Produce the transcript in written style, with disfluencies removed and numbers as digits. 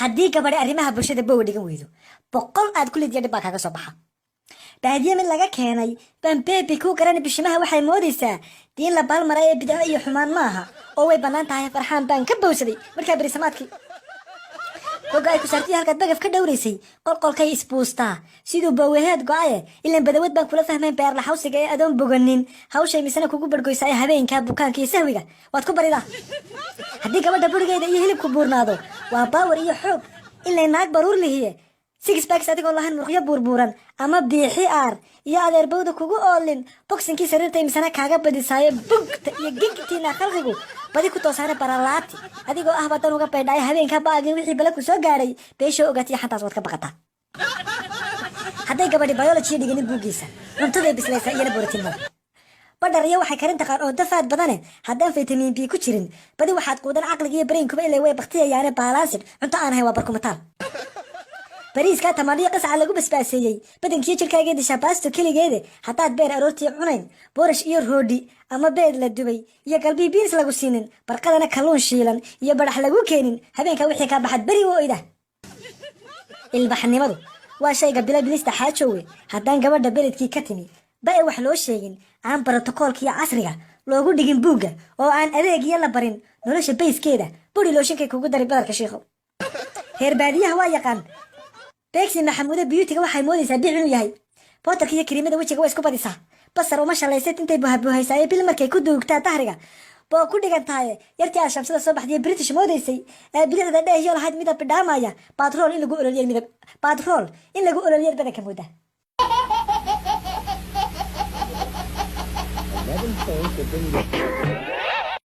haddii gabadhi arrimaha bulshada bow dhigan weydo boqol aad kulli diyaadhi baa kaaga soo baxa. baadiye mid laga keenay baan beebi kuu garani bishimaha waxay moodaysaa diin la baalmara ee bidco iyo xumaan maaha oo way bannaan tahay farxaan baan ka bowsaday markaa berisamaadkii hogga ay ku saartay halkaad bagaf ka dhowraysay qolqolkay isbuustaa siduu baweheed go-aye ilaan badawad baan kula fahmayn beerla xawsiga ee adoon boganin hawshay misana kugu barhgoysa ee habeenkaa bukaanka iyo sahwiga waad ku baridaa. haddii gabadha burigeeda iyo hilibku buurnaado waa baawar iyo xoog ilay naag baruur lihiye six backs adigoo lahayn murqyo buurbuuran ama biixi aar iyo adeerbowda kugu oolin boksinkii sariirtay misana kaaga badisaayo bugta iyo gigtiina khalqigu badi ku toosaana baralaati adigoo ah badan uga baydhaayo habeenkaa baagin wixii bale ku soo gaadhay beeshoo ogaatiyo xantaas waad ka baqataa. hadday gabadhi biology dhiganin buuggiisa cuntaday bislaysaa iyana borotiinmada badhar iyo waxay karin taqaan oo dafaad badane haddaan vitamin b ku jirin badi waxaad quudan caqliga iyo brainkuba ilay way baktiyayaane balansid cunto aan ahayn waa barkumataal. bariiskaa tamaandhiyo qasaca lagu basbaaseeyey badankiyo jirkaaga dishaa baasto keligeede haddaad beer aroortii cunayn boorash iyo roodhi ama beed la dubay iyo galbii biins lagu siinin barqadana kalluun shiilan iyo badhax lagu keenin habeenkaa wixii kaa baxad beri u oyda. ilbaxnimadu waa shayga bilabilista xaajoowe haddaan gabadha beledkii ka timi ba e wax loo sheegin aan brotokoolka iyo casriga loogu dhigin buugga oo aan adeeg iyo la barin nolosha bayskeeda buri looshinkay kugu dari badarka shiikhow. reer baadiyaha waa yaqaan beegsi maxamuude biyuutiga waxay moodaysaa bic inuu yahay bootarka iyo kiriimada wejiga waa isku badisaa basar uma shalaysayd intay buhabuhaysaaye bil markay ku duugtaa dahriga boo ku dhigan tahaye yartii aa shamsada soo baxdiye british moodaysay ee bidixda dheehiyo lahayd midab bidhaamaya batrool in lagu ololiyeen badanka mooda.